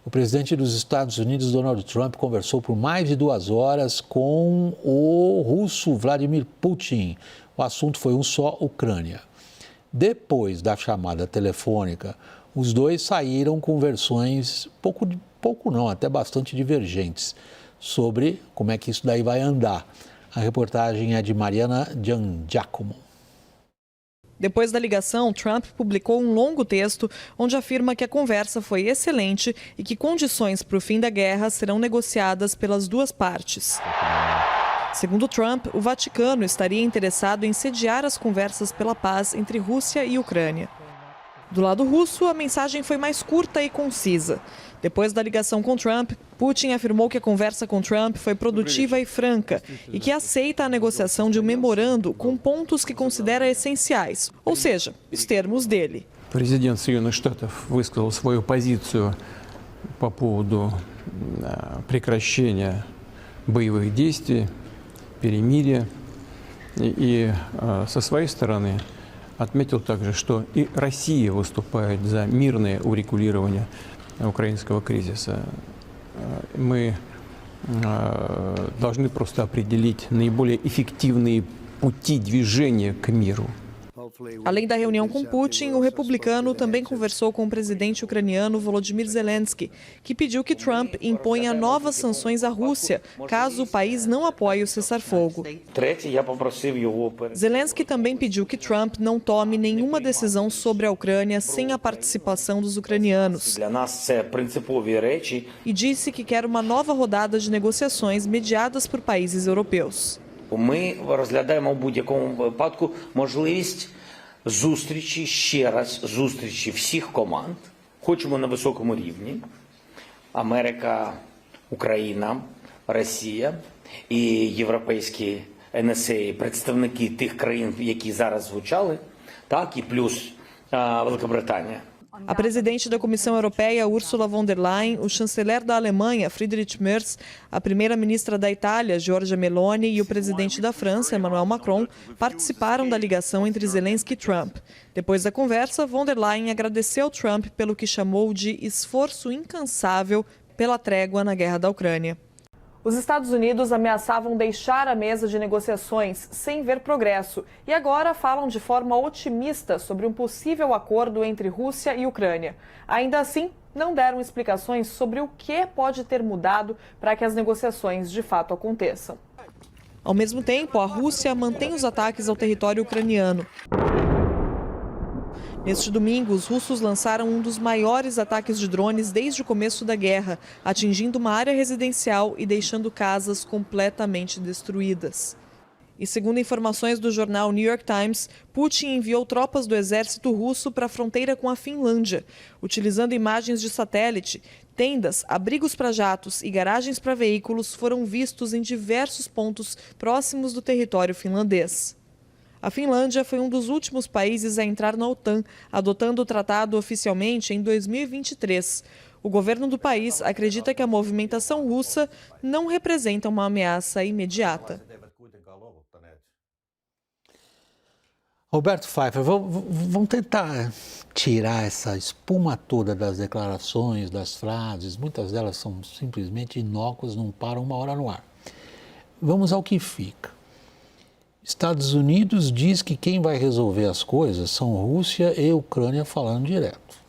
O presidente dos Estados Unidos, Donald Trump, conversou por mais de 2 horas com o russo Vladimir Putin. O assunto foi um só: Ucrânia. Depois da chamada telefônica, os dois saíram com versões até bastante divergentes sobre como é que isso daí vai andar. A reportagem é de Mariana Giangiacomo. Depois da ligação, Trump publicou um longo texto onde afirma que a conversa foi excelente e que condições para o fim da guerra serão negociadas pelas duas partes. Segundo Trump, o Vaticano estaria interessado em sediar as conversas pela paz entre Rússia e Ucrânia. Do lado russo, a mensagem foi mais curta e concisa. Depois da ligação com Trump, Putin afirmou que a conversa com Trump foi produtiva e franca e que aceita a negociação de um memorando com pontos que considera essenciais, ou seja, os termos dele. Президент Соединенных Штатов высказал свою позицию по поводу прекращения боевых действий, перемирия и со своей стороны отметил также, что и Россия выступает за мирное урегулирование украинского кризиса. Мы должны просто определить наиболее эффективные пути движения к миру. Além da reunião com Putin, o republicano também conversou com o presidente ucraniano Volodymyr Zelensky, que pediu que Trump imponha novas sanções à Rússia, caso o país não apoie o cessar-fogo. Zelensky também pediu que Trump não tome nenhuma decisão sobre a Ucrânia sem a participação dos ucranianos. E disse que quer uma nova rodada de negociações mediadas por países europeus. Ми розглядаємо в будь-якому випадку можливість зустрічі всіх команд. Хочемо на високому рівні. Америка, Україна, Росія і європейські НСА, представники тих країн, які зараз звучали, так, і плюс Великобританія. A presidente da Comissão Europeia, Ursula von der Leyen, o chanceler da Alemanha, Friedrich Merz, a primeira-ministra da Itália, Giorgia Meloni, e o presidente da França, Emmanuel Macron, participaram da ligação entre Zelensky e Trump. Depois da conversa, von der Leyen agradeceu Trump pelo que chamou de esforço incansável pela trégua na guerra da Ucrânia. Os Estados Unidos ameaçavam deixar a mesa de negociações sem ver progresso e agora falam de forma otimista sobre um possível acordo entre Rússia e Ucrânia. Ainda assim, não deram explicações sobre o que pode ter mudado para que as negociações de fato aconteçam. Ao mesmo tempo, a Rússia mantém os ataques ao território ucraniano. Neste domingo, os russos lançaram um dos maiores ataques de drones desde o começo da guerra, atingindo uma área residencial e deixando casas completamente destruídas. E segundo informações do jornal New York Times, Putin enviou tropas do exército russo para a fronteira com a Finlândia. Utilizando imagens de satélite, tendas, abrigos para jatos e garagens para veículos foram vistos em diversos pontos próximos do território finlandês. A Finlândia foi um dos últimos países a entrar na OTAN, adotando o tratado oficialmente em 2023. O governo do país acredita que a movimentação russa não representa uma ameaça imediata. Roberto Pfeiffer, vamos tentar tirar essa espuma toda das declarações, das frases. Muitas delas são simplesmente inócuas, não param uma hora no ar. Vamos ao que fica. Estados Unidos diz que quem vai resolver as coisas são Rússia e Ucrânia falando direto.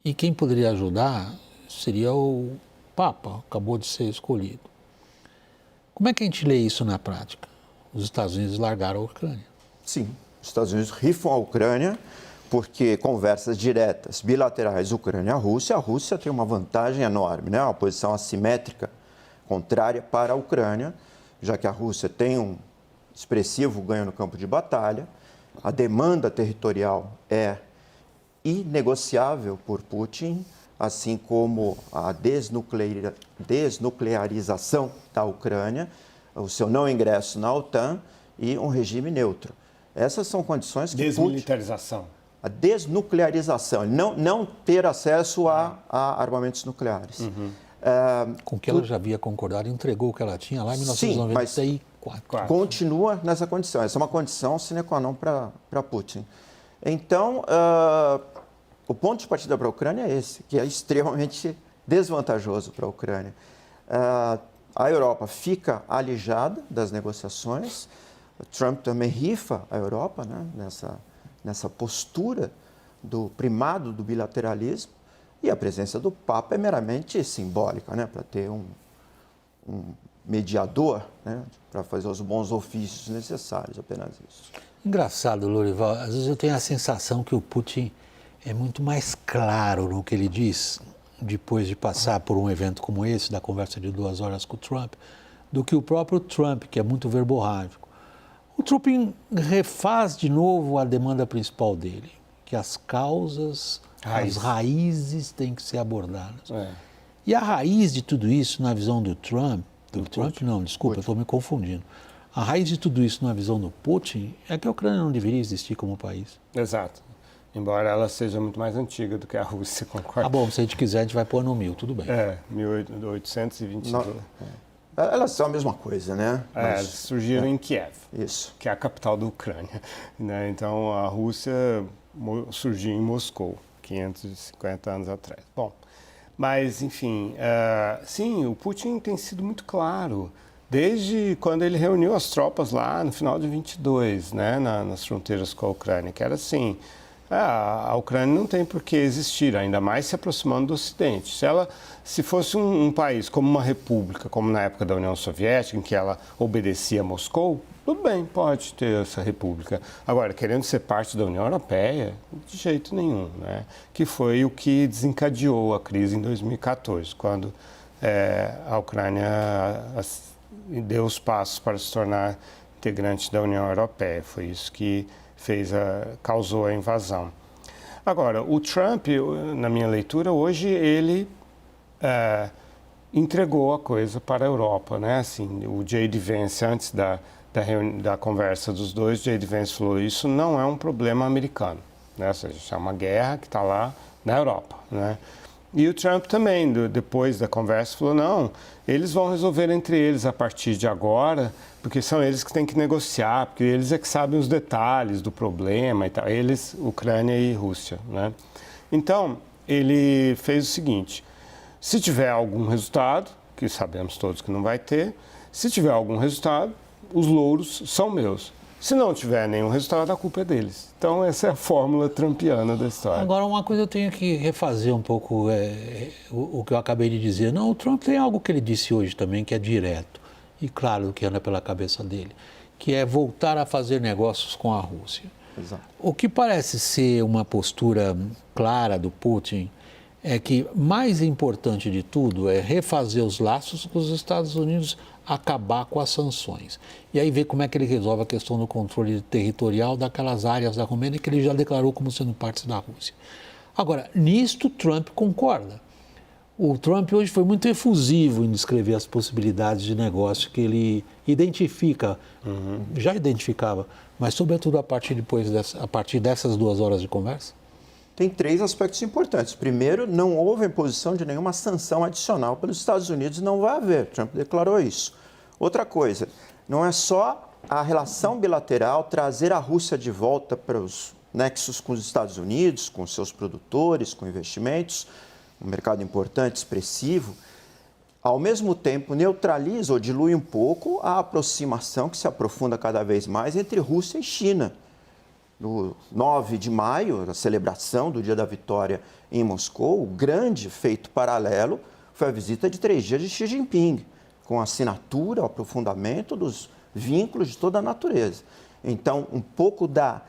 E quem poderia ajudar seria o Papa, acabou de ser escolhido. Como é que a gente lê isso na prática? Os Estados Unidos largaram a Ucrânia. Sim, os Estados Unidos rifam a Ucrânia porque conversas diretas, bilaterais, Ucrânia-Rússia, a Rússia tem uma vantagem enorme, né? Uma posição assimétrica, contrária para a Ucrânia, já que a Rússia tem um expressivo ganho no campo de batalha, a demanda territorial é inegociável por Putin, assim como a desnuclearização da Ucrânia, o seu não ingresso na OTAN e um regime neutro. Essas são condições que Desmilitarização. A desnuclearização, não ter acesso a armamentos nucleares. Uhum. Com que ela já havia concordado e entregou o que ela tinha lá em 1994. Sim, mas continua nessa condição. Essa é uma condição sine qua non para Putin. Então, o ponto de partida para a Ucrânia é esse, que é extremamente desvantajoso para a Ucrânia. A Europa fica alijada das negociações, o Trump também rifa a Europa, né, nessa postura do primado do bilateralismo, e a presença do Papa é meramente simbólica, né, para ter um mediador, né, para fazer os bons ofícios necessários, apenas isso. Engraçado, Lorival, às vezes eu tenho a sensação que o Putin é muito mais claro no que ele diz, depois de passar por um evento como esse, da conversa de 2 horas com o Trump, do que o próprio Trump, que é muito verborrágico. O Trump refaz de novo a demanda principal dele, que as causas, as raízes têm que ser abordadas. E a raiz de tudo isso, na visão do Trump, eu estou me confundindo. A raiz de tudo isso, na visão do Putin, é que a Ucrânia não deveria existir como país. Exato. Embora ela seja muito mais antiga do que a Rússia, concorda? Ah, bom, se a gente quiser, a gente vai pôr no 1000, tudo bem. 1822. Elas são a mesma coisa, né? Elas surgiram em Kiev, isso, que é a capital da Ucrânia. Né? Então, a Rússia surgiu em Moscou, 550 anos atrás. Bom, mas, enfim, sim, o Putin tem sido muito claro, desde quando ele reuniu as tropas lá no final de 22, né, nas fronteiras com a Ucrânia, que era assim... A Ucrânia não tem por que existir, ainda mais se aproximando do Ocidente. Se fosse um país como uma república, como na época da União Soviética, em que ela obedecia a Moscou, tudo bem, pode ter essa república. Agora, querendo ser parte da União Europeia, de jeito nenhum, né? Que foi o que desencadeou a crise em 2014, quando a Ucrânia deu os passos para se tornar integrante da União Europeia. Foi isso que causou a invasão. Agora, o Trump, na minha leitura, hoje ele entregou a coisa para a Europa, né? Assim, o J.D. Vance, antes da conversa dos dois, J.D. Vance falou, isso não é um problema americano, né? Ou seja, é uma guerra que está lá na Europa, né? E o Trump também, depois da conversa, falou, não, eles vão resolver entre eles a partir de agora, porque são eles que têm que negociar, porque eles é que sabem os detalhes do problema e tal. Eles, Ucrânia e Rússia, né? Então, ele fez o seguinte, se tiver algum resultado, que sabemos todos que não vai ter, se tiver algum resultado, os louros são meus. Se não tiver nenhum resultado, a culpa é deles. Então, essa é a fórmula trumpiana da história. Agora, uma coisa eu tenho que refazer um pouco o que eu acabei de dizer. Não, o Trump tem algo que ele disse hoje também, que é direto, e claro que anda pela cabeça dele, que é voltar a fazer negócios com a Rússia. Exato. O que parece ser uma postura clara do Putin é que mais importante de tudo é refazer os laços com os Estados Unidos, acabar com as sanções. E aí ver como é que ele resolve a questão do controle territorial daquelas áreas da Romênia que ele já declarou como sendo parte da Rússia. Agora, nisto Trump concorda. O Trump hoje foi muito efusivo em descrever as possibilidades de negócio que ele identifica, já identificava, mas sobretudo a partir dessas 2 horas de conversa. Tem 3 aspectos importantes. Primeiro, não houve imposição de nenhuma sanção adicional pelos Estados Unidos, não vai haver. Trump declarou isso. Outra coisa, não é só a relação bilateral trazer a Rússia de volta para os nexos com os Estados Unidos, com seus produtores, com investimentos, um mercado importante, expressivo. Ao mesmo tempo, neutraliza ou dilui um pouco a aproximação que se aprofunda cada vez mais entre Rússia e China. No 9 de maio, a celebração do Dia da Vitória em Moscou, o grande feito paralelo foi a visita de 3 dias de Xi Jinping, com a assinatura, o aprofundamento dos vínculos de toda a natureza. Então, um pouco da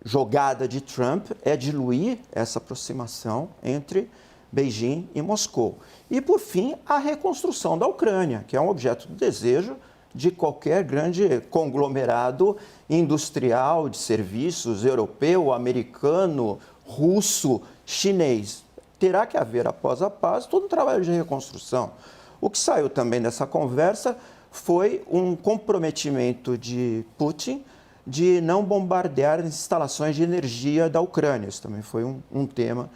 jogada de Trump é diluir essa aproximação entre Beijing e Moscou. E, por fim, a reconstrução da Ucrânia, que é um objeto de desejo de qualquer grande conglomerado industrial de serviços, europeu, americano, russo, chinês. Terá que haver, após a paz, todo um trabalho de reconstrução. O que saiu também dessa conversa foi um comprometimento de Putin de não bombardear as instalações de energia da Ucrânia. Isso também foi um tema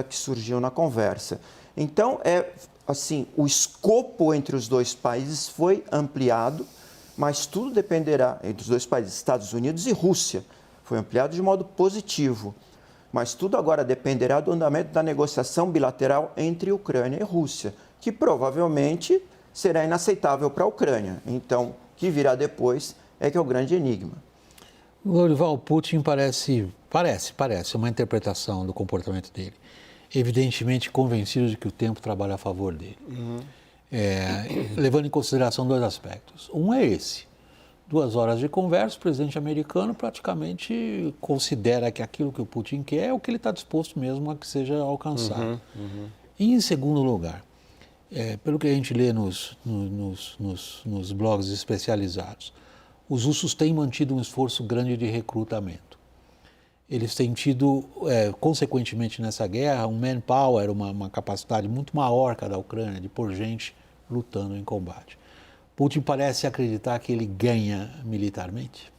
que surgiu na conversa. Então, assim, o escopo entre os dois países foi ampliado, mas tudo dependerá, entre os dois países, Estados Unidos e Rússia, foi ampliado de modo positivo. mas tudo agora dependerá do andamento da negociação bilateral entre Ucrânia e Rússia, que provavelmente será inaceitável para a Ucrânia. Então, o que virá depois é que é o grande enigma. Lorival, Putin parece uma interpretação do comportamento dele. Evidentemente convencido de que o tempo trabalha a favor dele. Levando em consideração dois aspectos. Um é esse. 2 horas de conversa, o presidente americano praticamente considera que aquilo que o Putin quer é o que ele está disposto mesmo a que seja alcançado. E em segundo lugar, pelo que a gente lê nos blogs especializados, os russos têm mantido um esforço grande de recrutamento. Eles têm tido, consequentemente nessa guerra, um manpower, uma capacidade muito maior que a da Ucrânia de pôr gente lutando em combate. Putin parece acreditar que ele ganha militarmente?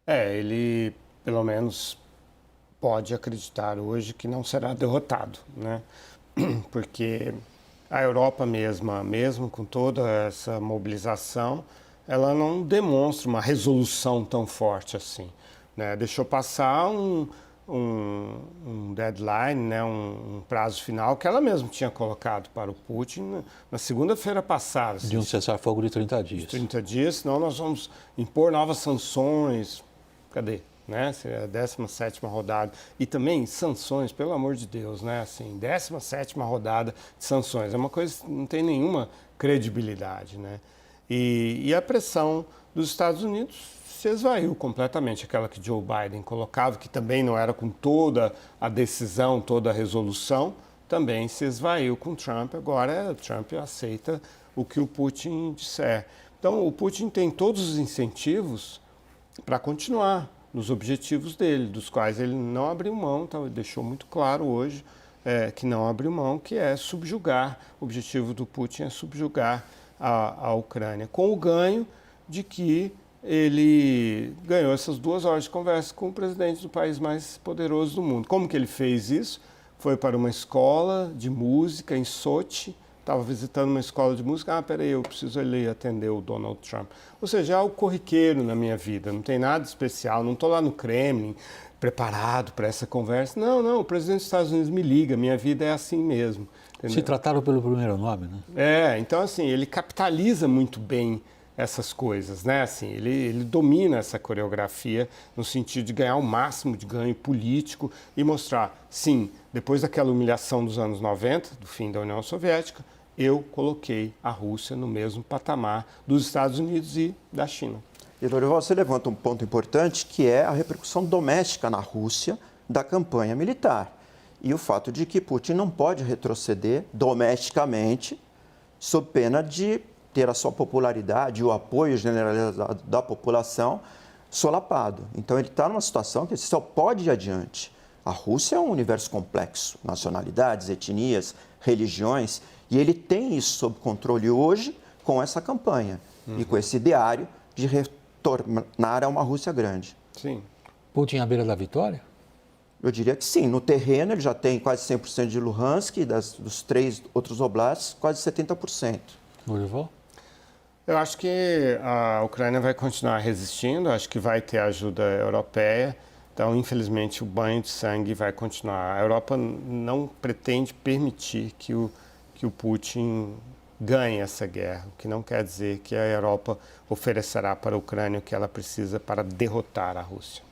Ele pelo menos pode acreditar hoje que não será derrotado, né? Porque a Europa mesmo com toda essa mobilização, ela não demonstra uma resolução tão forte assim, né? Deixou passar um deadline, né, um prazo final que ela mesma tinha colocado para o Putin na segunda-feira passada. De um cessar-fogo de 30 dias. 30 dias, senão nós vamos impor novas sanções. Cadê? Né? Seria a 17ª rodada. E também sanções, pelo amor de Deus, né? Assim, 17ª rodada de sanções. É uma coisa que não tem nenhuma credibilidade, né? E a pressão dos Estados Unidos se esvaiu completamente, aquela que Joe Biden colocava, que também não era com toda a decisão, toda a resolução, também se esvaiu com Trump. Agora Trump aceita o que o Putin disser. Então o Putin tem todos os incentivos para continuar nos objetivos dele, dos quais ele não abriu mão, tá? Ele deixou muito claro hoje que não abriu mão, que é subjugar. O objetivo do Putin é subjugar a Ucrânia, com o ganho de que ele ganhou essas 2 horas de conversa com o presidente do país mais poderoso do mundo. Como que ele fez isso? Foi para uma escola de música em Sochi, estava visitando uma escola de música, peraí, eu preciso ali atender o Donald Trump. Ou seja, é algo corriqueiro na minha vida, não tem nada especial, não estou lá no Kremlin preparado para essa conversa. Não, o presidente dos Estados Unidos me liga, minha vida é assim mesmo. Entendeu? Se trataram pelo primeiro nome, né? Então assim, ele capitaliza muito bem essas coisas, né? Assim, ele domina essa coreografia no sentido de ganhar o máximo de ganho político e mostrar, sim, depois daquela humilhação dos anos 90, do fim da União Soviética, eu coloquei a Rússia no mesmo patamar dos Estados Unidos e da China. E, Lorival, você levanta um ponto importante, que é a repercussão doméstica na Rússia da campanha militar. E o fato de que Putin não pode retroceder domesticamente, sob pena de ter a sua popularidade e o apoio generalizado da população solapado. Então, ele está numa situação que ele só pode ir adiante. A Rússia é um universo complexo, nacionalidades, etnias, religiões, e ele tem isso sob controle hoje com essa campanha e com esse ideário de retornar a uma Rússia grande. Sim. Putin à beira da vitória? Eu diria que sim. No terreno, ele já tem quase 100% de Luhansk e dos 3 outros oblasts, quase 70%. Lorival? Eu acho que a Ucrânia vai continuar resistindo, acho que vai ter ajuda europeia, então, infelizmente, o banho de sangue vai continuar. A Europa não pretende permitir que o Putin ganhe essa guerra, o que não quer dizer que a Europa oferecerá para a Ucrânia o que ela precisa para derrotar a Rússia.